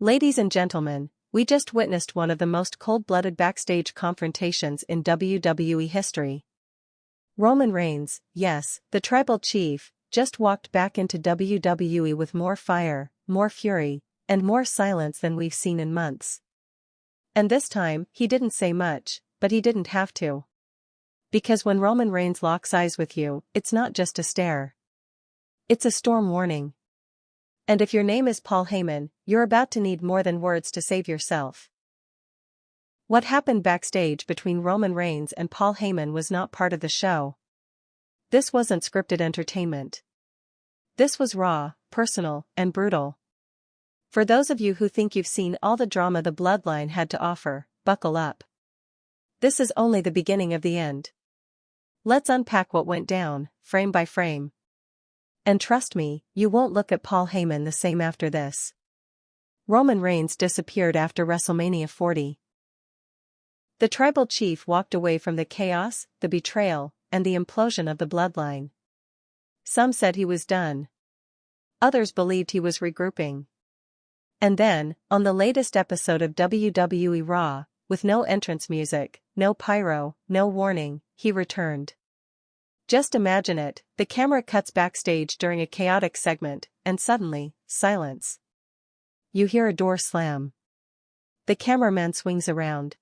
Ladies and gentlemen, we just witnessed one of the most cold-blooded backstage confrontations in WWE history. Roman Reigns, yes, the tribal chief, just walked back into WWE with more fire, more fury, and more silence than we've seen in months. And this time, he didn't say much, but he didn't have to. Because when Roman Reigns locks eyes with you, it's not just a stare. It's a storm warning. And if your name is Paul Heyman, you're about to need more than words to save yourself. What happened backstage between Roman Reigns and Paul Heyman was not part of the show. This wasn't scripted entertainment. This was raw, personal, and brutal. For those of you who think you've seen all the drama the Bloodline had to offer, buckle up. This is only the beginning of the end. Let's unpack what went down, frame by frame. And trust me, you won't look at Paul Heyman the same after this. Roman Reigns disappeared after WrestleMania 40. The tribal chief walked away from the chaos, the betrayal, and the implosion of the Bloodline. Some said he was done. Others believed he was regrouping. And then, on the latest episode of WWE Raw, with no entrance music, no pyro, no warning, he returned. Just imagine it, the camera cuts backstage during a chaotic segment, and suddenly, silence. You hear a door slam. The cameraman swings around.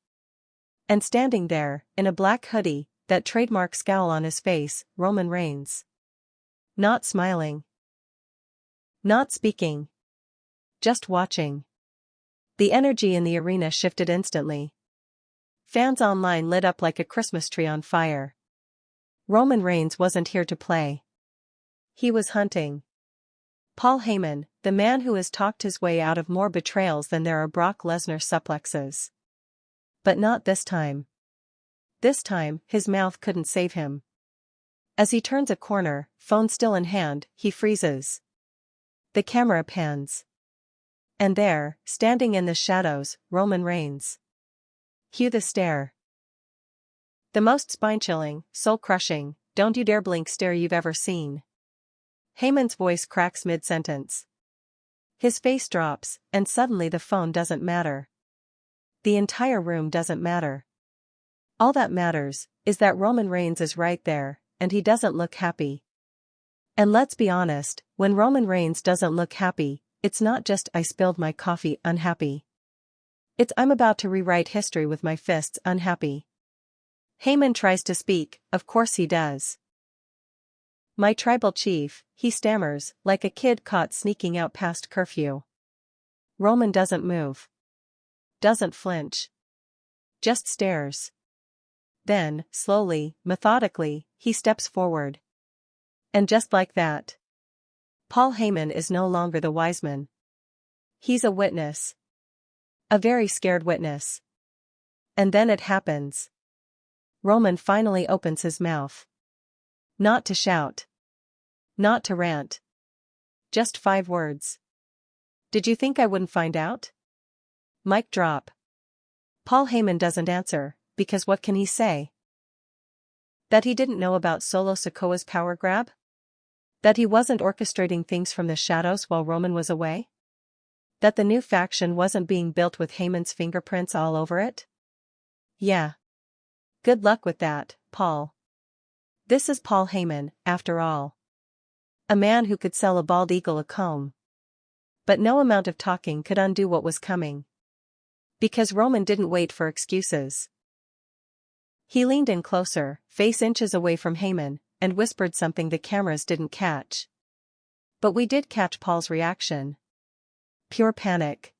And standing there, in a black hoodie, that trademark scowl on his face, Roman Reigns. Not smiling. Not speaking. Just watching. The energy in the arena shifted instantly. Fans online lit up like a Christmas tree on fire. Roman Reigns wasn't here to play. He was hunting. Paul Heyman, the man who has talked his way out of more betrayals than there are Brock Lesnar suplexes. But not this time. This time, his mouth couldn't save him. As he turns a corner, phone still in hand, he freezes. The camera pans. And there, standing in the shadows, Roman Reigns. Cue the stare. The most spine-chilling, soul-crushing, don't you dare blink stare you've ever seen. Heyman's voice cracks mid-sentence. His face drops, and suddenly the phone doesn't matter. The entire room doesn't matter. All that matters is that Roman Reigns is right there, and he doesn't look happy. And let's be honest, when Roman Reigns doesn't look happy, it's not just I spilled my coffee unhappy. It's I'm about to rewrite history with my fists unhappy. Heyman tries to speak, of course he does. My tribal chief, he stammers, like a kid caught sneaking out past curfew. Roman doesn't move. Doesn't flinch. Just stares. Then, slowly, methodically, he steps forward. And just like that, Paul Heyman is no longer the Wiseman. He's a witness. A very scared witness. And then it happens. Roman finally opens his mouth. Not to shout. Not to rant. Just 5 words. Did you think I wouldn't find out? Mic drop. Paul Heyman doesn't answer, because what can he say? That he didn't know about Solo Sikoa's power grab? That he wasn't orchestrating things from the shadows while Roman was away? That the new faction wasn't being built with Heyman's fingerprints all over it? Yeah. Good luck with that, Paul. This is Paul Heyman, after all. A man who could sell a bald eagle a comb. But no amount of talking could undo what was coming. Because Roman didn't wait for excuses. He leaned in closer, face inches away from Heyman, and whispered something the cameras didn't catch. But we did catch Paul's reaction. Pure panic.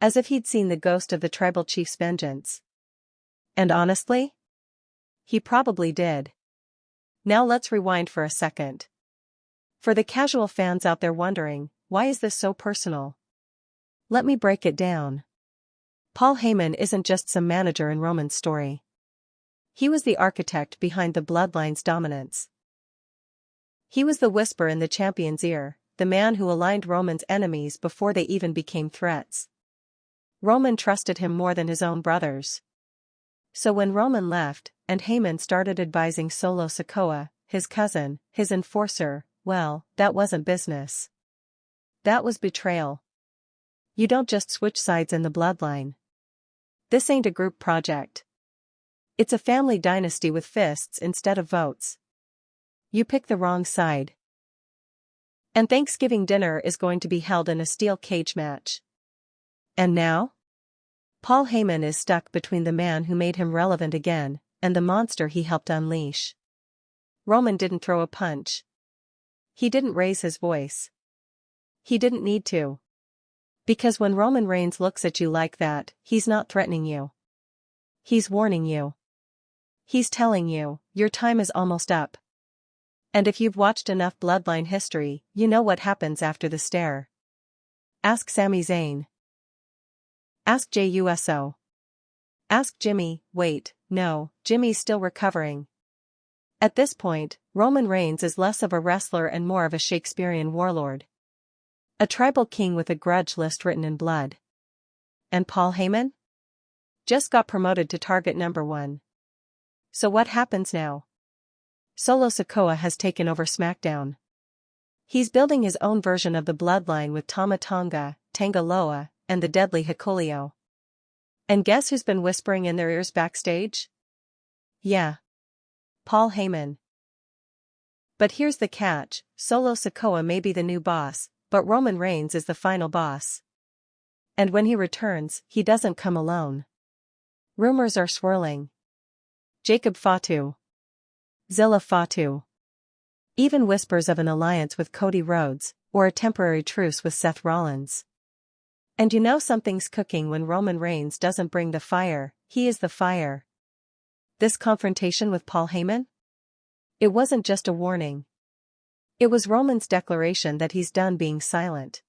As if he'd seen the ghost of the tribal chief's vengeance. And honestly? He probably did. Now let's rewind for a second. For the casual fans out there wondering, why is this so personal? Let me break it down. Paul Heyman isn't just some manager in Roman's story. He was the architect behind the Bloodline's dominance. He was the whisper in the champion's ear, the man who aligned Roman's enemies before they even became threats. Roman trusted him more than his own brothers. So when Roman left, and Heyman started advising Solo Sikoa, his cousin, his enforcer, well, that wasn't business. That was betrayal. You don't just switch sides in the bloodline. This ain't a group project. It's a family dynasty with fists instead of votes. You pick the wrong side. And Thanksgiving dinner is going to be held in a steel cage match. And now? Paul Heyman is stuck between the man who made him relevant again, and the monster he helped unleash. Roman didn't throw a punch. He didn't raise his voice. He didn't need to. Because when Roman Reigns looks at you like that, he's not threatening you. He's warning you. He's telling you, your time is almost up. And if you've watched enough Bloodline history, you know what happens after the stare. Ask Sami Zayn. Ask Jey Uso. Ask Jimmy. Wait, no, Jimmy's still recovering. At this point, Roman Reigns is less of a wrestler and more of a Shakespearean warlord. A tribal king with a grudge list written in blood. And Paul Heyman? Just got promoted to target number 1. So what happens now? Solo Sikoa has taken over SmackDown. He's building his own version of the bloodline with Tama Tonga, Tangaloa, and the deadly Hikuleo. And guess who's been whispering in their ears backstage? Yeah. Paul Heyman. But here's the catch, Solo Sikoa may be the new boss, but Roman Reigns is the final boss. And when he returns, he doesn't come alone. Rumors are swirling. Jacob Fatu. Zilla Fatu. Even whispers of an alliance with Cody Rhodes, or a temporary truce with Seth Rollins. And you know something's cooking when Roman Reigns doesn't bring the fire, he is the fire. This confrontation with Paul Heyman? It wasn't just a warning. It was Roman's declaration that he's done being silent.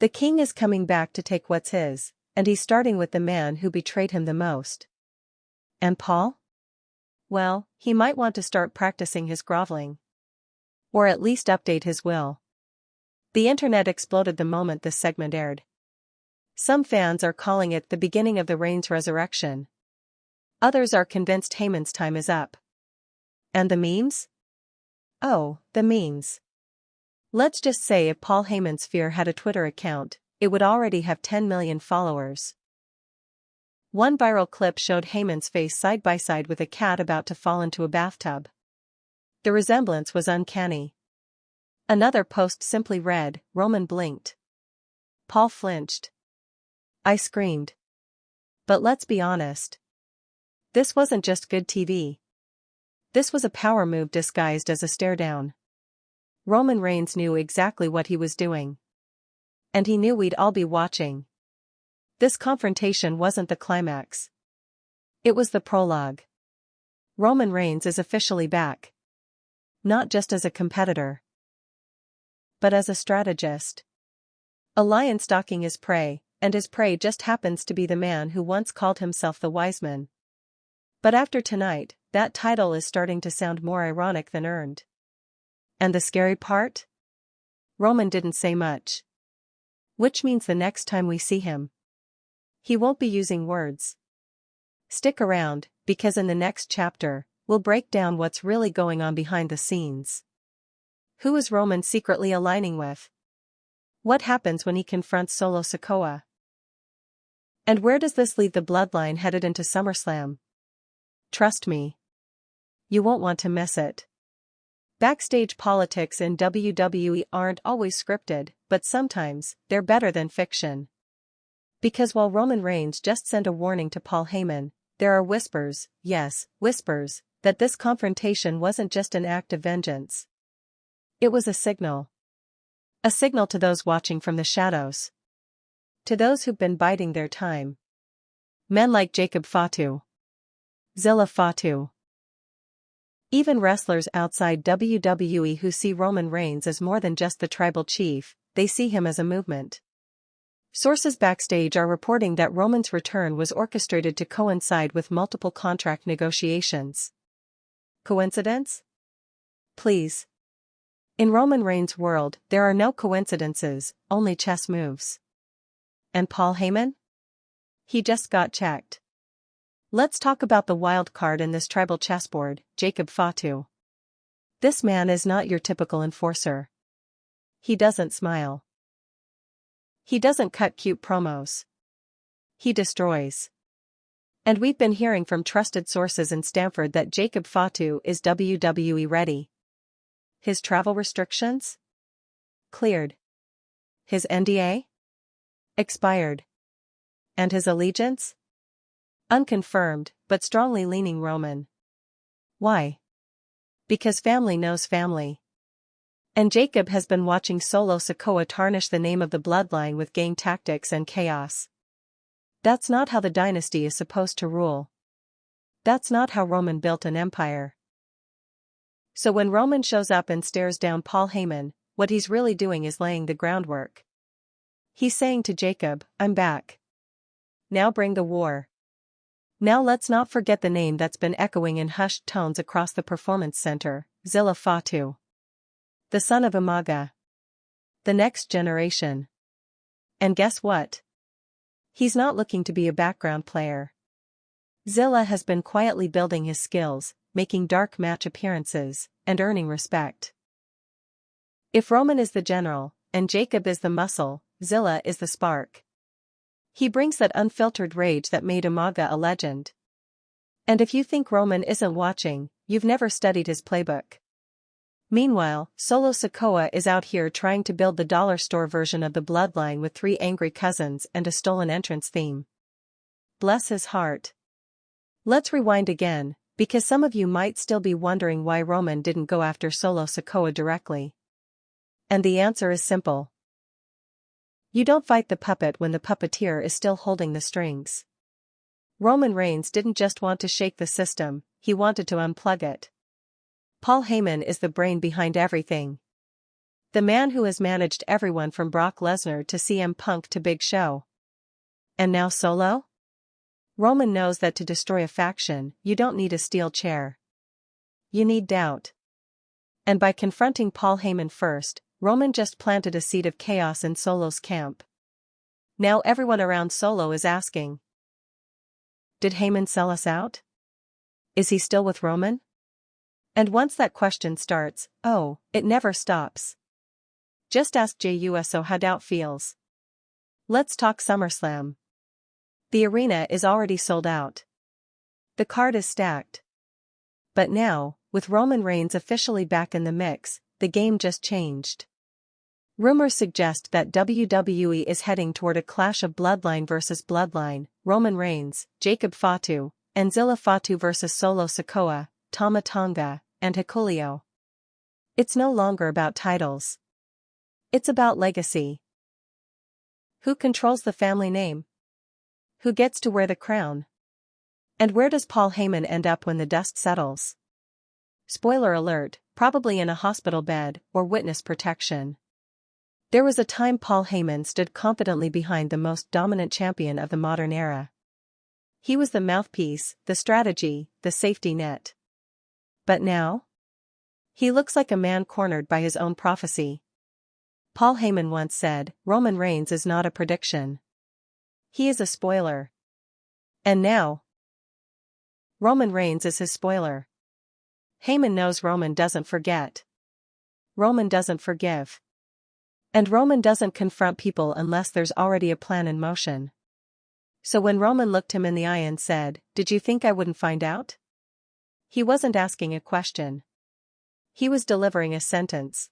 The king is coming back to take what's his, and he's starting with the man who betrayed him the most. And Paul? Well, he might want to start practicing his groveling. Or at least update his will. The internet exploded the moment this segment aired. Some fans are calling it the beginning of the Reigns resurrection. Others are convinced Heyman's time is up. And the memes? Oh, the memes. Let's just say if Paul Heyman's Fear had a Twitter account, it would already have 10 million followers. One viral clip showed Heyman's face side by side with a cat about to fall into a bathtub. The resemblance was uncanny. Another post simply read, Roman blinked. Paul flinched. I screamed. But let's be honest. This wasn't just good TV. This was a power move disguised as a stare down. Roman Reigns knew exactly what he was doing. And he knew we'd all be watching. This confrontation wasn't the climax. It was the prologue. Roman Reigns is officially back. Not just as a competitor, but as a strategist. A lion stalking his prey, and his prey just happens to be the man who once called himself the Wiseman. But after tonight, that title is starting to sound more ironic than earned. And the scary part? Roman didn't say much. Which means the next time we see him, he won't be using words. Stick around, because in the next chapter, we'll break down what's really going on behind the scenes. Who is Roman secretly aligning with? What happens when he confronts Solo Sikoa? And where does this leave the bloodline headed into SummerSlam? Trust me. You won't want to miss it. Backstage politics in WWE aren't always scripted, but sometimes, they're better than fiction. Because while Roman Reigns just sent a warning to Paul Heyman, there are whispers, yes, whispers, that this confrontation wasn't just an act of vengeance. It was a signal. A signal to those watching from the shadows. To those who've been biding their time. Men like Jacob Fatu. Zilla Fatu. Even wrestlers outside WWE who see Roman Reigns as more than just the tribal chief, they see him as a movement. Sources backstage are reporting that Roman's return was orchestrated to coincide with multiple contract negotiations. Coincidence? Please. In Roman Reigns' world, there are no coincidences, only chess moves. And Paul Heyman? He just got checked. Let's talk about the wild card in this tribal chessboard, Jacob Fatu. This man is not your typical enforcer. He doesn't smile. He doesn't cut cute promos. He destroys. And we've been hearing from trusted sources in Stamford that Jacob Fatu is WWE ready. His travel restrictions? Cleared. His NDA? Expired. And his allegiance? Unconfirmed, but strongly leaning Roman. Why? Because family knows family. And Jacob has been watching Solo Sikoa tarnish the name of the bloodline with gang tactics and chaos. That's not how the dynasty is supposed to rule. That's not how Roman built an empire. So when Roman shows up and stares down Paul Heyman, what he's really doing is laying the groundwork. He's saying to Jacob, I'm back. Now bring the war. Now let's not forget the name that's been echoing in hushed tones across the performance center, Zilla Fatu. The son of Umaga. The next generation. And guess what? He's not looking to be a background player. Zilla has been quietly building his skills, making dark match appearances, and earning respect. If Roman is the general, and Jacob is the muscle, Zilla is the spark. He brings that unfiltered rage that made Umaga a legend. And if you think Roman isn't watching, you've never studied his playbook. Meanwhile, Solo Sikoa is out here trying to build the dollar store version of the bloodline with 3 angry cousins and a stolen entrance theme. Bless his heart. Let's rewind again, because some of you might still be wondering why Roman didn't go after Solo Sikoa directly. And the answer is simple. You don't fight the puppet when the puppeteer is still holding the strings. Roman Reigns didn't just want to shake the system, he wanted to unplug it. Paul Heyman is the brain behind everything. The man who has managed everyone from Brock Lesnar to CM Punk to Big Show. And now Solo? Roman knows that to destroy a faction, you don't need a steel chair. You need doubt. And by confronting Paul Heyman first, Roman just planted a seed of chaos in Solo's camp. Now everyone around Solo is asking. Did Heyman sell us out? Is he still with Roman? And once that question starts, it never stops. Just ask JUSO how doubt feels. Let's talk SummerSlam. The arena is already sold out. The card is stacked. But now, with Roman Reigns officially back in the mix, the game just changed. Rumors suggest that WWE is heading toward a clash of Bloodline versus Bloodline, Roman Reigns, Jacob Fatu, and Zilla Fatu versus Solo Sikoa, Tama Tonga, and Hikuleo. It's no longer about titles. It's about legacy. Who controls the family name? Who gets to wear the crown? And where does Paul Heyman end up when the dust settles? Spoiler alert, probably in a hospital bed or witness protection. There was a time Paul Heyman stood confidently behind the most dominant champion of the modern era. He was the mouthpiece, the strategy, the safety net. But now? He looks like a man cornered by his own prophecy. Paul Heyman once said, Roman Reigns is not a prediction. He is a spoiler. And now? Roman Reigns is his spoiler. Heyman knows Roman doesn't forget. Roman doesn't forgive. And Roman doesn't confront people unless there's already a plan in motion. So when Roman looked him in the eye and said, "Did you think I wouldn't find out?" He wasn't asking a question. He was delivering a sentence.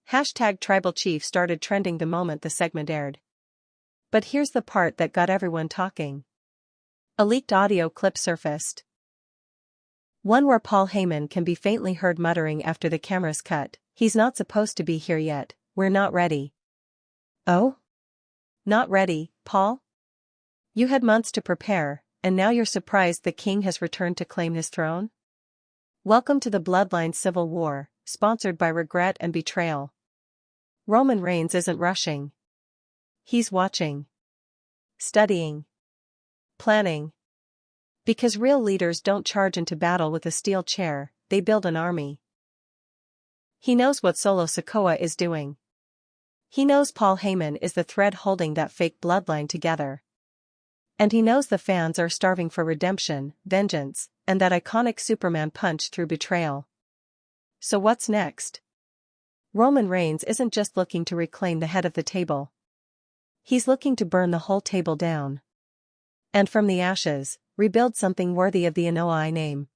#TribalChief started trending the moment the segment aired. But here's the part that got everyone talking. A leaked audio clip surfaced. One where Paul Heyman can be faintly heard muttering after the camera's cut, "He's not supposed to be here yet, we're not ready." Oh? Not ready, Paul? You had months to prepare, and now you're surprised the king has returned to claim his throne? Welcome to the Bloodline Civil War, sponsored by regret and betrayal. Roman Reigns isn't rushing. He's watching. Studying. Planning. Because real leaders don't charge into battle with a steel chair, they build an army. He knows what Solo Sikoa is doing. He knows Paul Heyman is the thread holding that fake bloodline together. And he knows the fans are starving for redemption, vengeance, and that iconic Superman punch through betrayal. So what's next? Roman Reigns isn't just looking to reclaim the head of the table. He's looking to burn the whole table down. And from the ashes, rebuild something worthy of the Anoa'i name.